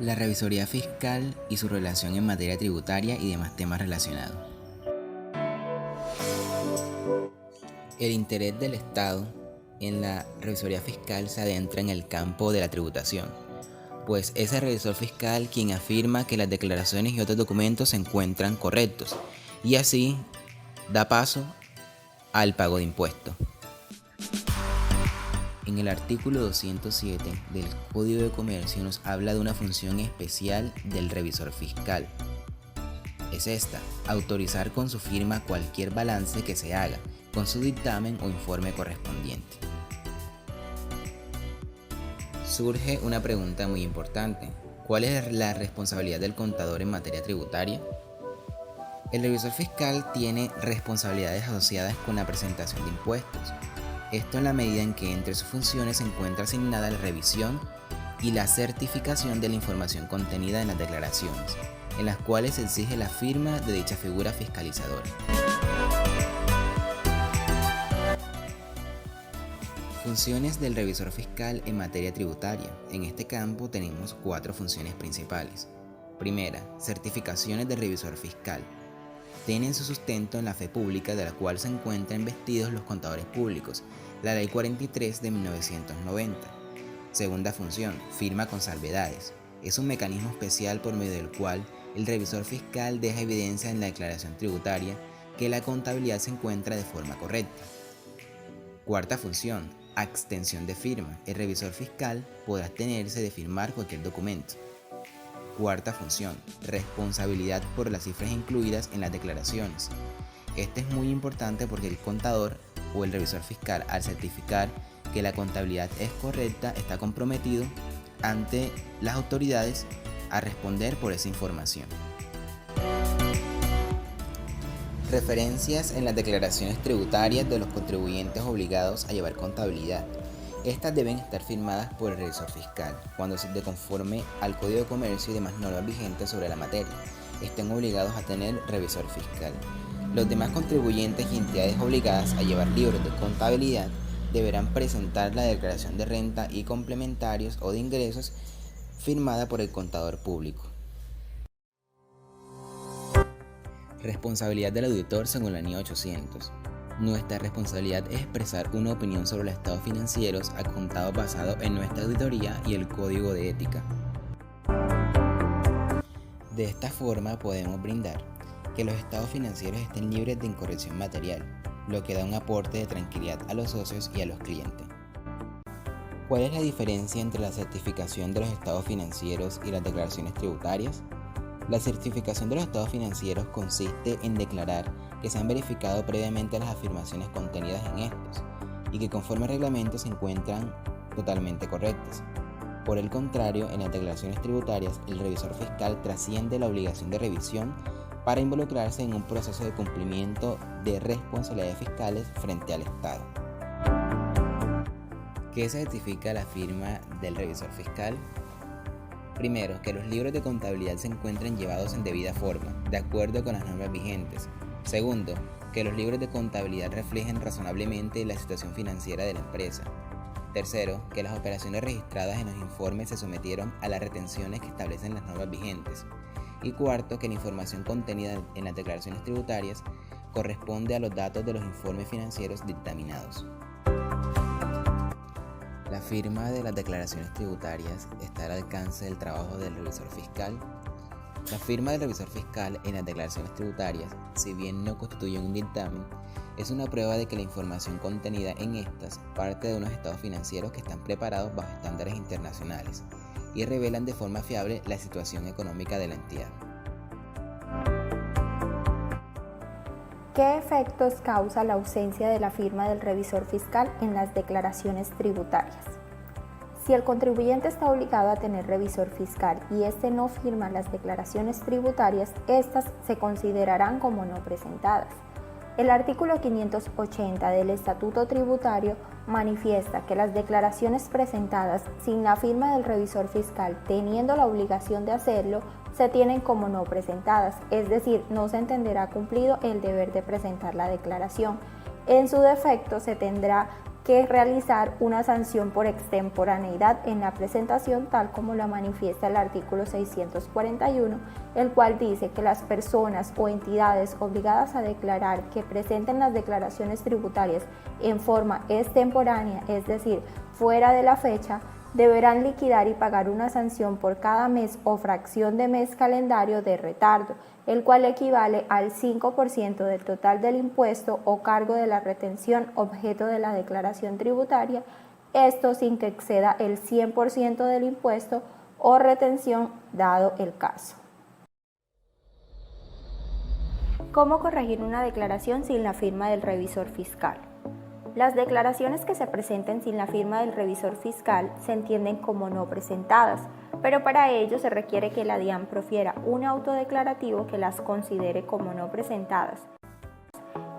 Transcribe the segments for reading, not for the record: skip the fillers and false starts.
La revisoría fiscal y su relación en materia tributaria y demás temas relacionados. El interés del Estado en la revisoría fiscal se adentra en el campo de la tributación, pues es el revisor fiscal quien afirma que las declaraciones y otros documentos se encuentran correctos y así da paso al pago de impuestos. En el artículo 207 del Código de Comercio nos habla de una función especial del revisor fiscal. Es esta: autorizar con su firma cualquier balance que se haga, con su dictamen o informe correspondiente. Surge una pregunta muy importante: ¿cuál es la responsabilidad del contador en materia tributaria? El revisor fiscal tiene responsabilidades asociadas con la presentación de impuestos. Esto en la medida en que entre sus funciones se encuentra asignada la revisión y la certificación de la información contenida en las declaraciones, en las cuales se exige la firma de dicha figura fiscalizadora. Funciones del revisor fiscal en materia tributaria. En este campo tenemos 4 funciones principales. Primera, certificaciones del revisor fiscal. Tienen su sustento en la fe pública de la cual se encuentran investidos los contadores públicos, la Ley 43 de 1990. Segunda función, firma con salvedades. Es un mecanismo especial por medio del cual el revisor fiscal deja evidencia en la declaración tributaria que la contabilidad se encuentra de forma correcta. Cuarta función, abstención de firma. El revisor fiscal podrá abstenerse de firmar cualquier documento. Cuarta función, responsabilidad por las cifras incluidas en las declaraciones. Este es muy importante porque el contador o el revisor fiscal, al certificar que la contabilidad es correcta, está comprometido ante las autoridades a responder por esa información. Referencias en las declaraciones tributarias de los contribuyentes obligados a llevar contabilidad. Estas deben estar firmadas por el revisor fiscal cuando se de conforme al Código de Comercio y demás normas vigentes sobre la materia estén obligados a tener revisor fiscal. Los demás contribuyentes y entidades obligadas a llevar libros de contabilidad deberán presentar la declaración de renta y complementarios o de ingresos firmada por el contador público. Responsabilidad del auditor según la NIE 800. Nuestra responsabilidad es expresar una opinión sobre los estados financieros adjuntados basado en nuestra auditoría y el código de ética. De esta forma podemos brindar que los estados financieros estén libres de incorrección material, lo que da un aporte de tranquilidad a los socios y a los clientes. ¿Cuál es la diferencia entre la certificación de los estados financieros y las declaraciones tributarias? La certificación de los estados financieros consiste en declarar que se han verificado previamente las afirmaciones contenidas en estos y que conforme al reglamento se encuentran totalmente correctas. Por el contrario, en las declaraciones tributarias, el revisor fiscal trasciende la obligación de revisión para involucrarse en un proceso de cumplimiento de responsabilidades fiscales frente al Estado. ¿Qué certifica la firma del revisor fiscal? Primero, que los libros de contabilidad se encuentren llevados en debida forma, de acuerdo con las normas vigentes. Segundo, que los libros de contabilidad reflejen razonablemente la situación financiera de la empresa. Tercero, que las operaciones registradas en los informes se sometieron a las retenciones que establecen las normas vigentes. Y cuarto, que la información contenida en las declaraciones tributarias corresponde a los datos de los informes financieros dictaminados. La firma de las declaraciones tributarias está al alcance del trabajo del revisor fiscal. La firma del revisor fiscal en las declaraciones tributarias, si bien no constituye un dictamen, es una prueba de que la información contenida en estas parte de unos estados financieros que están preparados bajo estándares internacionales y revelan de forma fiable la situación económica de la entidad. ¿Qué efectos causa la ausencia de la firma del revisor fiscal en las declaraciones tributarias? Si el contribuyente está obligado a tener revisor fiscal y éste no firma las declaraciones tributarias, estas se considerarán como no presentadas. El artículo 580 del Estatuto Tributario manifiesta que las declaraciones presentadas sin la firma del revisor fiscal, teniendo la obligación de hacerlo, se tienen como no presentadas, es decir, no se entenderá cumplido el deber de presentar la declaración. En su defecto, se tendrá que realizar una sanción por extemporaneidad en la presentación, tal como lo manifiesta el artículo 641, el cual dice que las personas o entidades obligadas a declarar que presenten las declaraciones tributarias en forma extemporánea, es decir, fuera de la fecha, deberán liquidar y pagar una sanción por cada mes o fracción de mes calendario de retardo, el cual equivale al 5% del total del impuesto o cargo de la retención objeto de la declaración tributaria, esto sin que exceda el 100% del impuesto o retención dado el caso. ¿Cómo corregir una declaración sin la firma del revisor fiscal? Las declaraciones que se presenten sin la firma del revisor fiscal se entienden como no presentadas, pero para ello se requiere que la DIAN profiera un auto declarativo que las considere como no presentadas.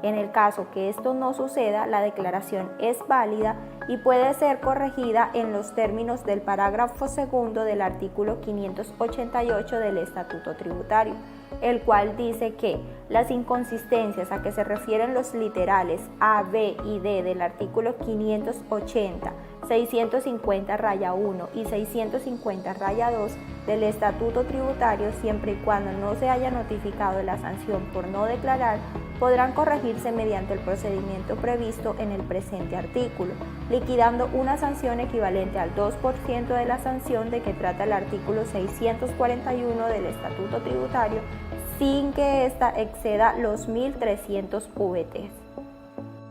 En el caso que esto no suceda, la declaración es válida y puede ser corregida en los términos del parágrafo segundo del artículo 588 del Estatuto Tributario, el cual dice que las inconsistencias a que se refieren los literales A, B y D del artículo 580, 650-1 y 650-2 del Estatuto Tributario, siempre y cuando no se haya notificado la sanción por no declarar, podrán corregirse mediante el procedimiento previsto en el presente artículo, liquidando una sanción equivalente al 2% de la sanción de que trata el artículo 641 del Estatuto Tributario, sin que ésta exceda los 1.300 VT.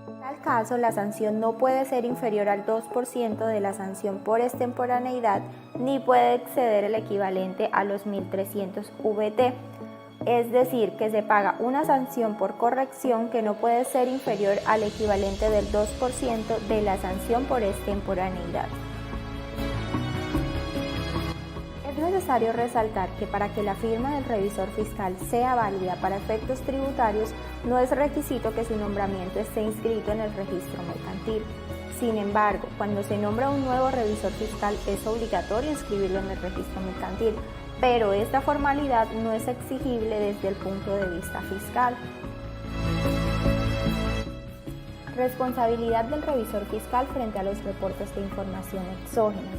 En tal caso, la sanción no puede ser inferior al 2% de la sanción por extemporaneidad, ni puede exceder el equivalente a los 1.300 VT. Es decir, que se paga una sanción por corrección que no puede ser inferior al equivalente del 2% de la sanción por extemporaneidad. Es necesario resaltar que para que la firma del revisor fiscal sea válida para efectos tributarios, no es requisito que su nombramiento esté inscrito en el registro mercantil. Sin embargo, cuando se nombra un nuevo revisor fiscal es obligatorio inscribirlo en el registro mercantil, pero esta formalidad no es exigible desde el punto de vista fiscal. Responsabilidad del revisor fiscal frente a los reportes de información exógena.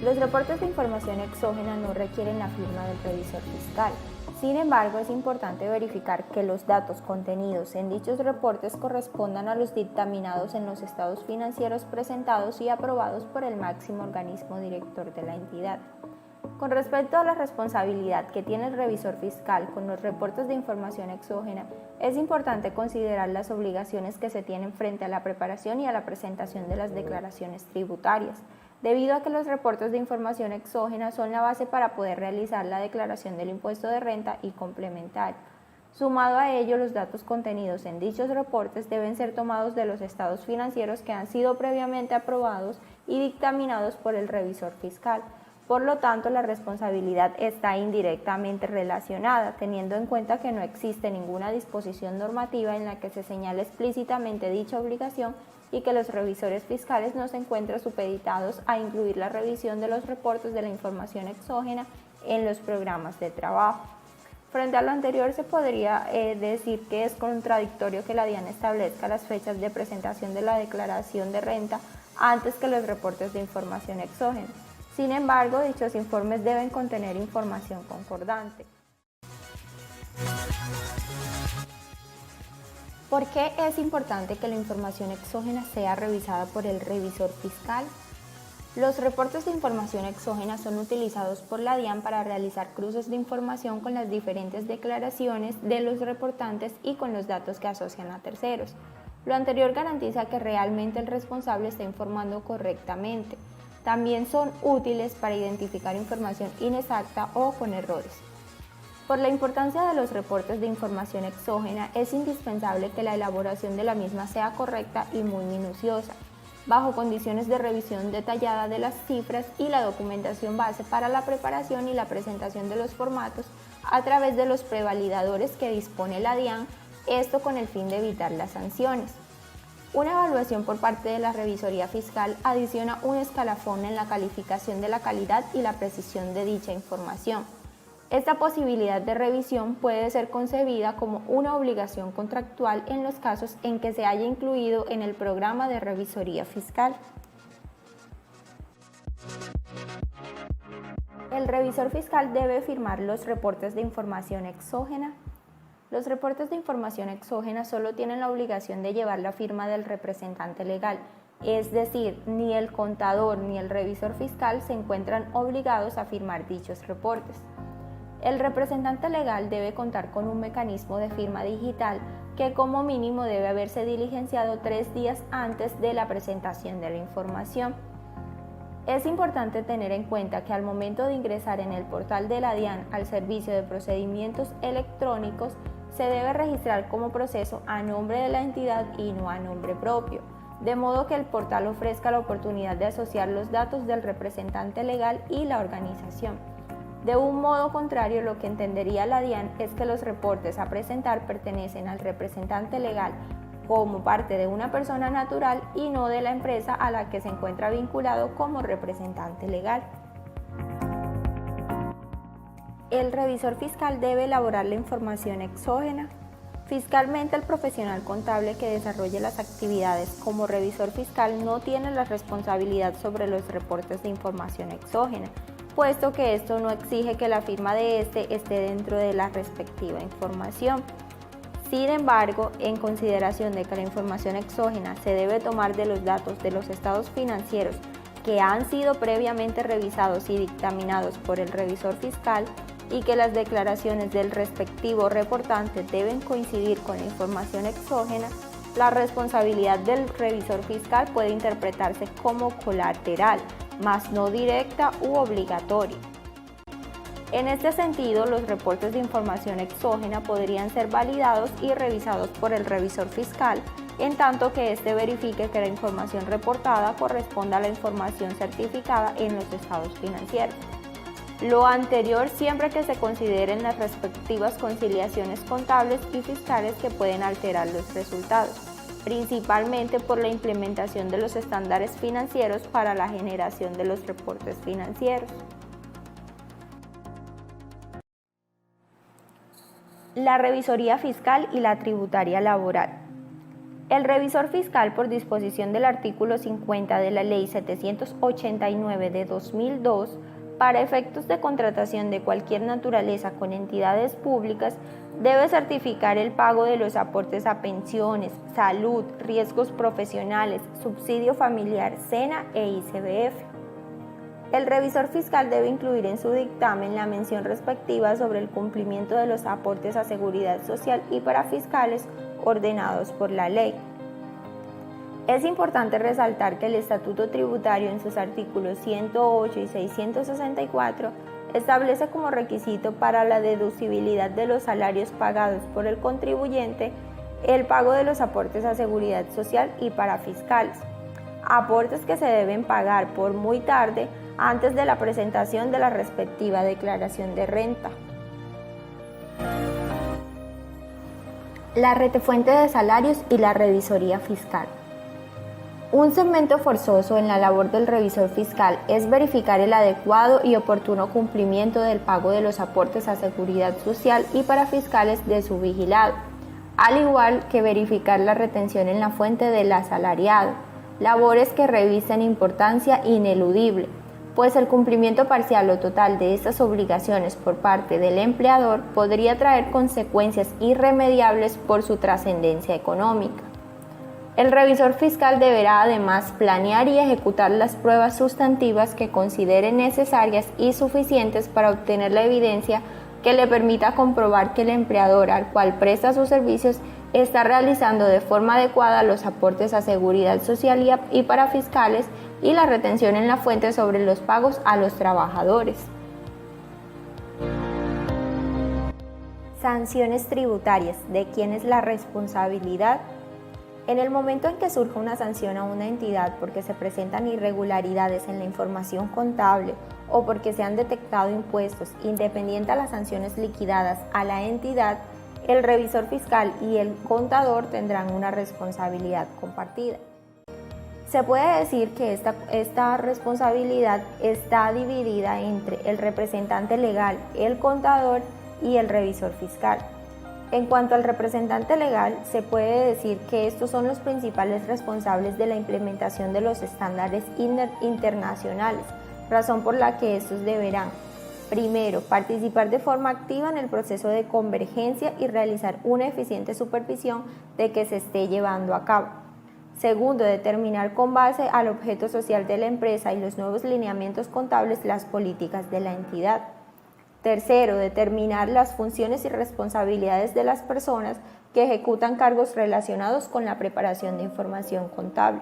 Los reportes de información exógena no requieren la firma del revisor fiscal. Sin embargo, es importante verificar que los datos contenidos en dichos reportes correspondan a los dictaminados en los estados financieros presentados y aprobados por el máximo organismo director de la entidad. Con respecto a la responsabilidad que tiene el revisor fiscal con los reportes de información exógena, es importante considerar las obligaciones que se tienen frente a la preparación y a la presentación de las declaraciones tributarias, debido a que los reportes de información exógena son la base para poder realizar la declaración del impuesto de renta y complementario. Sumado a ello, los datos contenidos en dichos reportes deben ser tomados de los estados financieros que han sido previamente aprobados y dictaminados por el revisor fiscal. Por lo tanto, la responsabilidad está indirectamente relacionada, teniendo en cuenta que no existe ninguna disposición normativa en la que se señale explícitamente dicha obligación y que los revisores fiscales no se encuentran supeditados a incluir la revisión de los reportes de la información exógena en los programas de trabajo. Frente a lo anterior, se podría decir que es contradictorio que la DIAN establezca las fechas de presentación de la declaración de renta antes que los reportes de información exógena. Sin embargo, dichos informes deben contener información concordante. ¿Por qué es importante que la información exógena sea revisada por el revisor fiscal? Los reportes de información exógena son utilizados por la DIAN para realizar cruces de información con las diferentes declaraciones de los reportantes y con los datos que asocian a terceros. Lo anterior garantiza que realmente el responsable está informando correctamente. También son útiles para identificar información inexacta o con errores. Por la importancia de los reportes de información exógena, es indispensable que la elaboración de la misma sea correcta y muy minuciosa, bajo condiciones de revisión detallada de las cifras y la documentación base para la preparación y la presentación de los formatos a través de los prevalidadores que dispone la DIAN, esto con el fin de evitar las sanciones. Una evaluación por parte de la revisoría fiscal adiciona un escalafón en la calificación de la calidad y la precisión de dicha información. Esta posibilidad de revisión puede ser concebida como una obligación contractual en los casos en que se haya incluido en el programa de revisoría fiscal. El revisor fiscal debe firmar los reportes de información exógena. Los reportes de información exógena solo tienen la obligación de llevar la firma del representante legal, es decir, ni el contador ni el revisor fiscal se encuentran obligados a firmar dichos reportes. El representante legal debe contar con un mecanismo de firma digital que como mínimo debe haberse diligenciado 3 días antes de la presentación de la información. Es importante tener en cuenta que al momento de ingresar en el portal de la DIAN al servicio de procedimientos electrónicos, se debe registrar como proceso a nombre de la entidad y no a nombre propio, de modo que el portal ofrezca la oportunidad de asociar los datos del representante legal y la organización. De un modo contrario, lo que entendería la DIAN es que los reportes a presentar pertenecen al representante legal como parte de una persona natural y no de la empresa a la que se encuentra vinculado como representante legal. El revisor fiscal debe elaborar la información exógena. Fiscalmente, el profesional contable que desarrolle las actividades como revisor fiscal no tiene la responsabilidad sobre los reportes de información exógena, puesto que esto no exige que la firma de éste esté dentro de la respectiva información. Sin embargo, en consideración de que la información exógena se debe tomar de los datos de los estados financieros que han sido previamente revisados y dictaminados por el revisor fiscal y que las declaraciones del respectivo reportante deben coincidir con la información exógena, la responsabilidad del revisor fiscal puede interpretarse como colateral, mas no directa u obligatoria. En este sentido, los reportes de información exógena podrían ser validados y revisados por el revisor fiscal, en tanto que éste verifique que la información reportada corresponda a la información certificada en los estados financieros. Lo anterior siempre que se consideren las respectivas conciliaciones contables y fiscales que pueden alterar los resultados, principalmente por la implementación de los estándares financieros para la generación de los reportes financieros. La revisoría fiscal y la tributaria laboral. El revisor fiscal, por disposición del artículo 50 de la Ley 789 de 2002, para efectos de contratación de cualquier naturaleza con entidades públicas, debe certificar el pago de los aportes a pensiones, salud, riesgos profesionales, subsidio familiar, SENA e ICBF. El revisor fiscal debe incluir en su dictamen la mención respectiva sobre el cumplimiento de los aportes a seguridad social y para fiscales ordenados por la ley. Es importante resaltar que el Estatuto Tributario en sus artículos 108 y 664 establece como requisito para la deducibilidad de los salarios pagados por el contribuyente el pago de los aportes a seguridad social y para fiscales, aportes que se deben pagar por muy tarde antes de la presentación de la respectiva declaración de renta. La retefuente de salarios y la revisoría fiscal. Un segmento forzoso en la labor del revisor fiscal es verificar el adecuado y oportuno cumplimiento del pago de los aportes a seguridad social y para fiscales de su vigilado, al igual que verificar la retención en la fuente del asalariado, labores que revisten importancia ineludible, pues el cumplimiento parcial o total de estas obligaciones por parte del empleador podría traer consecuencias irremediables por su trascendencia económica. El revisor fiscal deberá además planear y ejecutar las pruebas sustantivas que considere necesarias y suficientes para obtener la evidencia que le permita comprobar que el empleador al cual presta sus servicios está realizando de forma adecuada los aportes a seguridad social y para fiscales y la retención en la fuente sobre los pagos a los trabajadores. Sanciones tributarias. ¿De quién es la responsabilidad? En el momento en que surja una sanción a una entidad porque se presentan irregularidades en la información contable o porque se han detectado impuestos, independiente a las sanciones liquidadas a la entidad, el revisor fiscal y el contador tendrán una responsabilidad compartida. Se puede decir que esta responsabilidad está dividida entre el representante legal, el contador y el revisor fiscal. En cuanto al representante legal, se puede decir que estos son los principales responsables de la implementación de los estándares internacionales, razón por la que estos deberán: primero, participar de forma activa en el proceso de convergencia y realizar una eficiente supervisión de que se esté llevando a cabo. Segundo, determinar con base al objeto social de la empresa y los nuevos lineamientos contables las políticas de la entidad. Tercero, determinar las funciones y responsabilidades de las personas que ejecutan cargos relacionados con la preparación de información contable.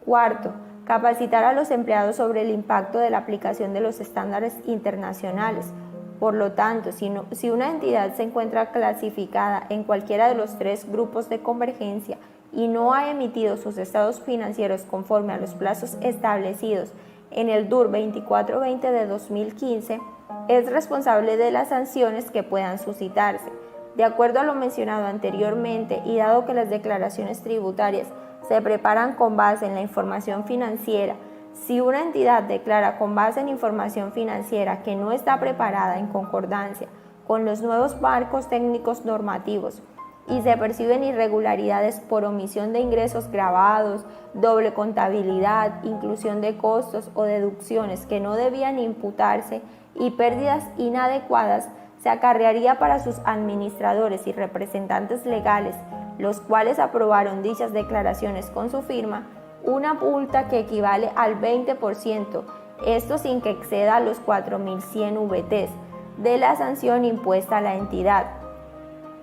Cuarto, capacitar a los empleados sobre el impacto de la aplicación de los estándares internacionales. Por lo tanto, si una entidad se encuentra clasificada en cualquiera de los 3 grupos de convergencia y no ha emitido sus estados financieros conforme a los plazos establecidos en el DUR 2420 de 2015, es responsable de las sanciones que puedan suscitarse. De acuerdo a lo mencionado anteriormente, y dado que las declaraciones tributarias se preparan con base en la información financiera, si una entidad declara con base en información financiera que no está preparada en concordancia con los nuevos marcos técnicos normativos y se perciben irregularidades por omisión de ingresos gravados, doble contabilidad, inclusión de costos o deducciones que no debían imputarse y pérdidas inadecuadas, se acarrearía para sus administradores y representantes legales, los cuales aprobaron dichas declaraciones con su firma, una multa que equivale al 20%, esto sin que exceda los 4.100 VTs, de la sanción impuesta a la entidad,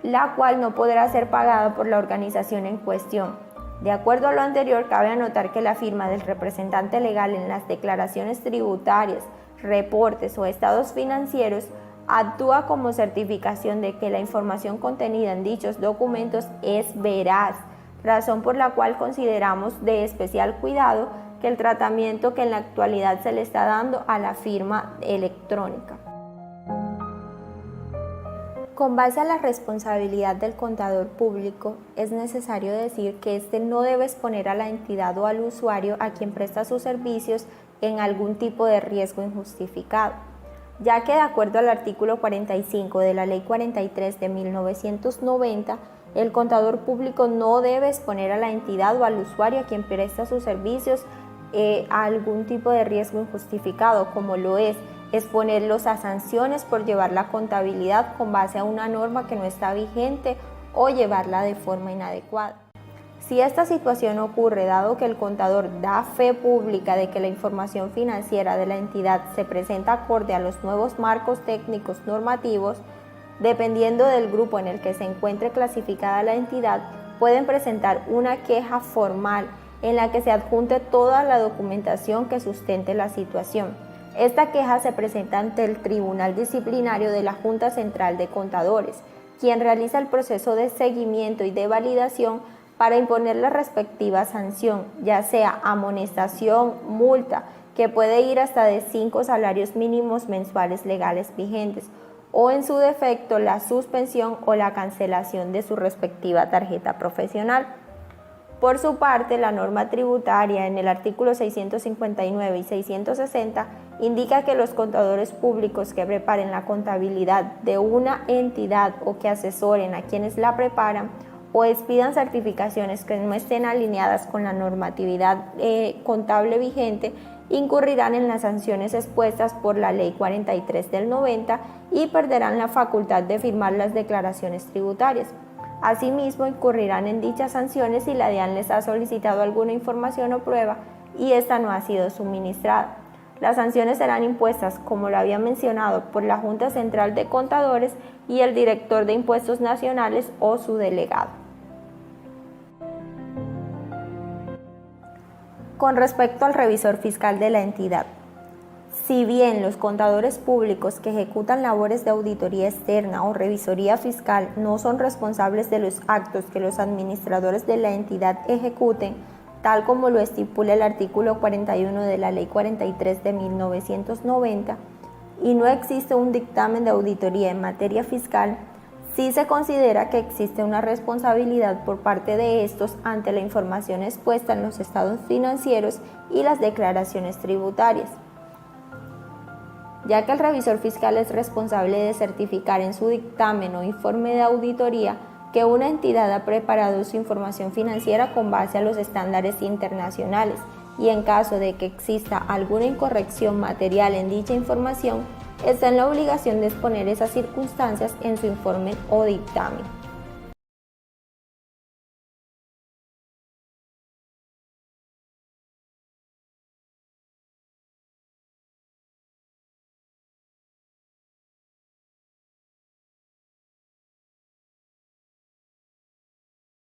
la cual no podrá ser pagada por la organización en cuestión. De acuerdo a lo anterior, cabe anotar que la firma del representante legal en las declaraciones tributarias, reportes o estados financieros actúa como certificación de que la información contenida en dichos documentos es veraz, razón por la cual consideramos de especial cuidado que el tratamiento que en la actualidad se le está dando a la firma electrónica. Con base a la responsabilidad del contador público, es necesario decir que éste no debe exponer a la entidad o al usuario a quien presta sus servicios en algún tipo de riesgo injustificado, ya que de acuerdo al artículo 45 de la Ley 43 de 1990, el contador público no debe exponer a la entidad o al usuario a quien presta sus servicios a algún tipo de riesgo injustificado, como lo es exponerlos a sanciones por llevar la contabilidad con base a una norma que no está vigente o llevarla de forma inadecuada. Si esta situación ocurre dado que el contador da fe pública de que la información financiera de la entidad se presenta acorde a los nuevos marcos técnicos normativos, dependiendo del grupo en el que se encuentre clasificada la entidad, pueden presentar una queja formal en la que se adjunte toda la documentación que sustente la situación. Esta queja se presenta ante el Tribunal Disciplinario de la Junta Central de Contadores, quien realiza el proceso de seguimiento y de validación para imponer la respectiva sanción, ya sea amonestación, multa, que puede ir hasta de 5 salarios mínimos mensuales legales vigentes, o en su defecto la suspensión o la cancelación de su respectiva tarjeta profesional. Por su parte, la norma tributaria en el artículo 659 y 660 indica que los contadores públicos que preparen la contabilidad de una entidad o que asesoren a quienes la preparan o expidan certificaciones que no estén alineadas con la normatividad contable vigente, incurrirán en las sanciones expuestas por la Ley 43 del 90 y perderán la facultad de firmar las declaraciones tributarias. Asimismo, incurrirán en dichas sanciones si la DIAN les ha solicitado alguna información o prueba y esta no ha sido suministrada. Las sanciones serán impuestas, como lo había mencionado, por la Junta Central de Contadores y el director de Impuestos Nacionales o su delegado. Con respecto al revisor fiscal de la entidad, si bien los contadores públicos que ejecutan labores de auditoría externa o revisoría fiscal no son responsables de los actos que los administradores de la entidad ejecuten, tal como lo estipula el artículo 41 de la Ley 43 de 1990, y no existe un dictamen de auditoría en materia fiscal, si se considera que existe una responsabilidad por parte de estos ante la información expuesta en los estados financieros y las declaraciones tributarias, ya que el revisor fiscal es responsable de certificar en su dictamen o informe de auditoría que una entidad ha preparado su información financiera con base a los estándares internacionales y en caso de que exista alguna incorrección material en dicha información, está en la obligación de exponer esas circunstancias en su informe o dictamen.